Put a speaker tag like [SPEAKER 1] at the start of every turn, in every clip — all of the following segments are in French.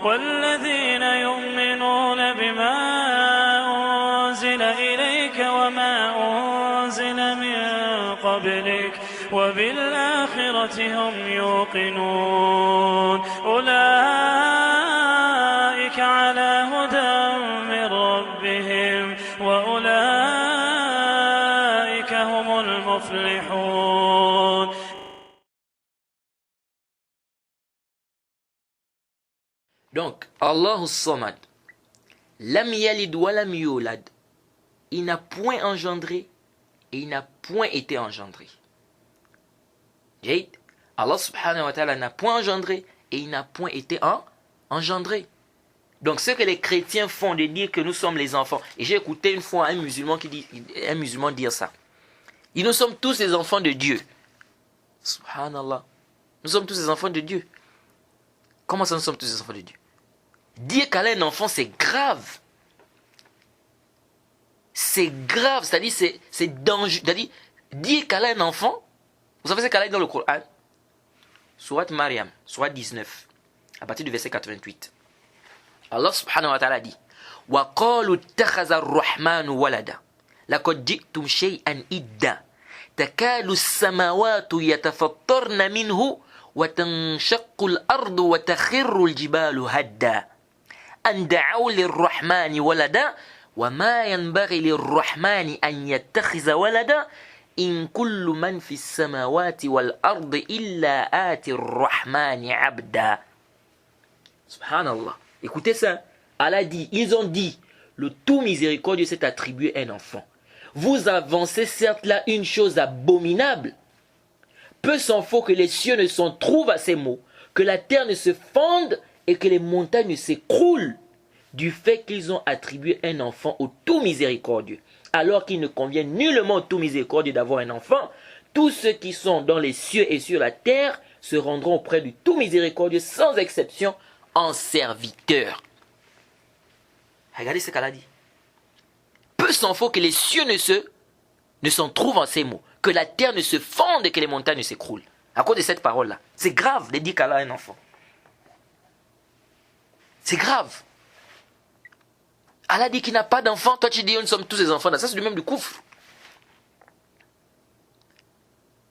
[SPEAKER 1] والذين يؤمنون بما أنزل إليك وما أنزل من قبلك وبالآخرة هم يوقنون أولئك على هدى من ربهم وأولئك هم المفلحون.
[SPEAKER 2] Donc, Allah Samad, Lam yalid wa lam yulad, il n'a point engendré et il n'a point été engendré. Allah subhanahu wa ta'ala n'a point engendré et il n'a point été engendré. Donc ce que les chrétiens font de dire que nous sommes les enfants, et j'ai écouté une fois un musulman dire ça. Nous sommes tous les enfants de Dieu. Subhanallah. Nous sommes tous les enfants de Dieu. Comment ça nous sommes tous les enfants de Dieu? Dire qu'Allah est un enfant, c'est grave. C'est grave, c'est-à-dire c'est dangereux. C'est-à-dire, dire qu'Allah est un enfant, vous savez ce qu'Allah est dans le Coran? Surat Maryam, Surat 19, à partir du verset 88. Allah subhanahu wa ta'ala dit وَقَالُوا اتَّخَذَ الرَّحْمَنُ وَلَدًا لَقَدْ جِئْتُمْ شَيْئًا إِدًّا تَكَادُ السَّمَاوَاتُ يَتَفَطَّرْنَ مِنْهُ وَتَنشَقُّ الْأَرْضُ وَتَخِرُّ الْجِبَالُ هَدًّا أَنْ دَعَوْا لِلرَّحْمَنِ وَلَدًا وَمَا يَنْبَغِي لِلرَّحْمَنِ أَنْ يَتَّخِذَ وَلَدًا إِنْ كُلُّ مَنْ فِي السَّمَاوَاتِ وَالْأَرْضِ إِلَّا آتِ الرَّحْمَنِ عَبْدًا. Subhanallah. Écoutez ça. Allah dit, ils ont dit, le tout miséricordieux s'est attribué un enfant. Vous avancez certes là une chose abominable. Peu s'en faut que les cieux ne s'en trouvent à ces mots, que la terre ne se fonde et que les montagnes ne s'écroulent du fait qu'ils ont attribué un enfant au tout miséricordieux. Alors qu'il ne convient nullement au tout miséricordieux d'avoir un enfant, tous ceux qui sont dans les cieux et sur la terre se rendront auprès du tout miséricordieux sans exception en serviteurs. Regardez ce qu'elle a dit. Peu s'en faut que les cieux ne s'en trouvent en ces mots, que la terre ne se fonde et que les montagnes ne s'écroulent. À cause de cette parole-là. C'est grave de dire qu'Allah a un enfant. C'est grave. Allah dit qu'il n'a pas d'enfant, toi tu dis nous sommes tous des enfants. Ça c'est du même du koufr.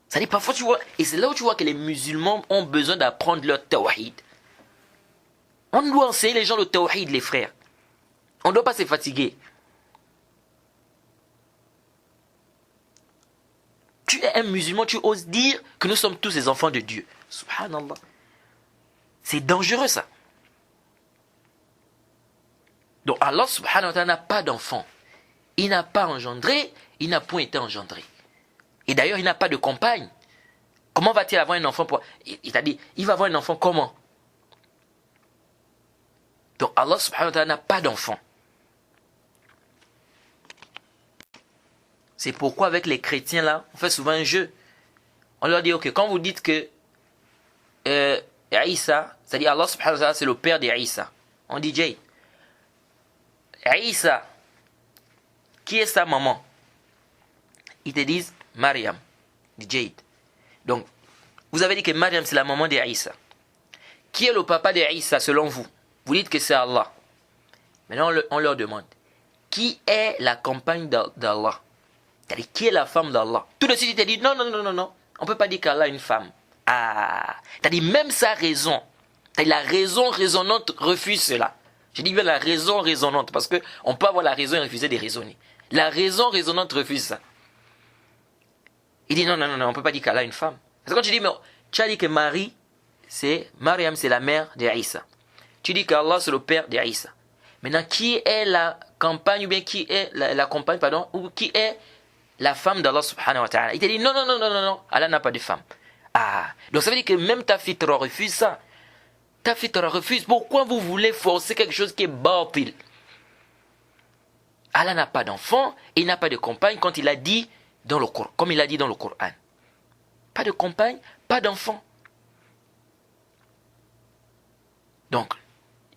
[SPEAKER 2] Ça dit parfois tu vois, et c'est là où tu vois que les musulmans ont besoin d'apprendre leur tawhid. On doit enseigner les gens le tawhid, les frères. On ne doit pas se fatiguer. Tu es un musulman, tu oses dire que nous sommes tous les enfants de Dieu. Subhanallah. C'est dangereux ça. Donc Allah subhanahu wa ta'ala n'a pas d'enfant. Il n'a pas engendré, il n'a point été engendré. Et d'ailleurs, il n'a pas de compagne. Comment va-t-il avoir un enfant il t'a dit, il va avoir un enfant comment? Donc Allah subhanahu wa ta'ala n'a pas d'enfant. C'est pourquoi avec les chrétiens là, on fait souvent un jeu. On leur dit, ok, quand vous dites que Isa, c'est-à-dire Allah subhanahu wa ta'ala c'est le père d'Isa. On dit Jay. Isa, qui est sa maman? Ils te disent Maryam, dit Jade. Donc, vous avez dit que Maryam c'est la maman d'Isa. Qui est le papa d'Isa selon vous? Vous dites que c'est Allah. Maintenant on leur demande, qui est la compagne d'Allah? C'est-à-dire, qui est la femme d'Allah? Tout de suite il te dit non, on ne peut pas dire qu'Allah a une femme. Ah, c'est-à-dire même sa raison, c'est-à-dire la raison raisonnante refuse cela. Je dis bien la raison raisonnante, parce qu'on peut avoir la raison et refuser de raisonner. La raison raisonnante refuse ça. Il dit non, on ne peut pas dire qu'Allah a une femme. Parce que quand tu dis, mais tu as dit que Maryam c'est la mère d'Isa. Tu dis qu'Allah c'est le père d'Isa. Maintenant, qui est la compagne, ou bien qui est la compagne, pardon, ou qui est la femme d'Allah subhanahu wa ta'ala? Il te dit non, Allah n'a pas de femme. Ah, donc ça veut dire que même ta fitra refuse ça. Ta fitra refuse. Pourquoi vous voulez forcer quelque chose qui est batil? Allah n'a pas d'enfant et il n'a pas de compagne quand il a dit dans le Coran, comme il a dit dans le Coran. Pas de compagne, pas d'enfant. Donc,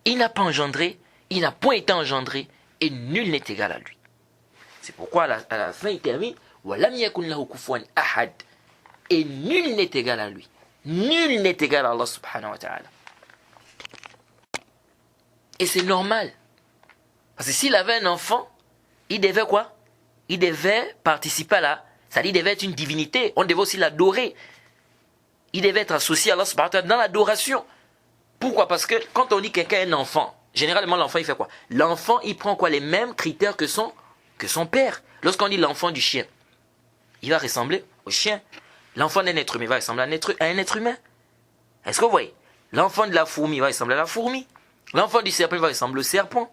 [SPEAKER 2] il n'a pas engendré, il n'a point été engendré et nul n'est égal à lui. C'est pourquoi à la fin il termine وَلَمْ يَكُنْ لَهُ كُفُوًا أَحَدٌ. Et nul n'est égal à lui. Nul n'est égal à Allah subhanahu wa ta'ala. Et c'est normal. Parce que s'il avait un enfant, il devait quoi? Il devait participer à la... C'est-à-dire, il devait être une divinité. On devait aussi l'adorer. Il devait être associé à Allah subhanahu wa ta'ala dans l'adoration. Pourquoi? Parce que quand on dit quelqu'un est un enfant, généralement l'enfant il fait quoi? L'enfant il prend quoi? Les mêmes critères que son père. Lorsqu'on dit l'enfant du chien, il va ressembler au chien. L'enfant d'un être humain va ressembler à un être humain. Est-ce que vous voyez? L'enfant de la fourmi va ressembler à la fourmi. L'enfant du serpent va ressembler au serpent.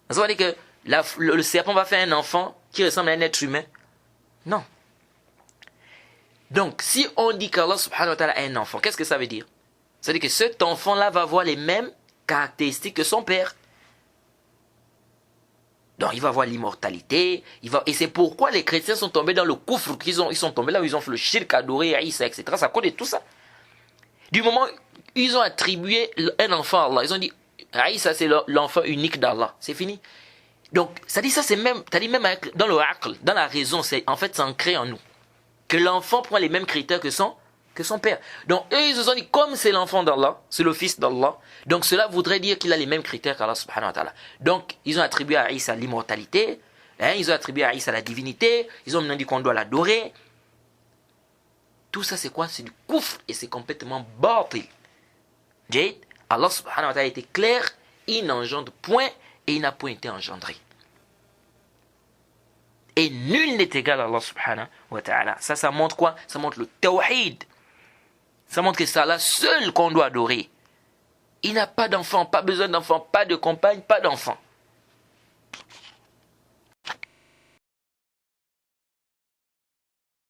[SPEAKER 2] Vous voyez que le serpent va faire un enfant qui ressemble à un être humain? Non. Donc, si on dit qu'Allah subhanahu wa ta'ala a un enfant, qu'est-ce que ça veut dire? Ça veut dire que cet enfant-là va avoir les mêmes caractéristiques que son père. Donc, il va avoir l'immortalité. Et c'est pourquoi les chrétiens sont tombés dans le coufre. Ils sont tombés là où ils ont fait le shirk, adoré Aïssa, etc. Ça cause de tout ça. Du moment où ils ont attribué un enfant à Allah, ils ont dit Aïssa, c'est l'enfant unique d'Allah. C'est fini. Donc, ça dit ça, c'est même, dans le aql, dans la raison, en fait, c'est ancré en nous. Que l'enfant prend les mêmes critères que son père. Donc, eux, ils se sont dit, comme c'est l'enfant d'Allah, c'est le fils d'Allah, donc cela voudrait dire qu'il a les mêmes critères qu'Allah subhanahu wa ta'ala. Donc, ils ont attribué à Isa l'immortalité, ils ont attribué à Isa la divinité, ils ont même dit qu'on doit l'adorer. Tout ça, c'est quoi? C'est du koufr et c'est complètement batil. Allah subhanahu wa ta'ala était clair, il n'engendre point et il n'a point été engendré. Et nul n'est égal à Allah subhanahu wa ta'ala. Ça montre quoi? Ça montre le tawhid. Ça montre que c'est Allah seul qu'on doit adorer. Il n'a pas d'enfant, pas besoin d'enfant, pas de compagne, pas d'enfant.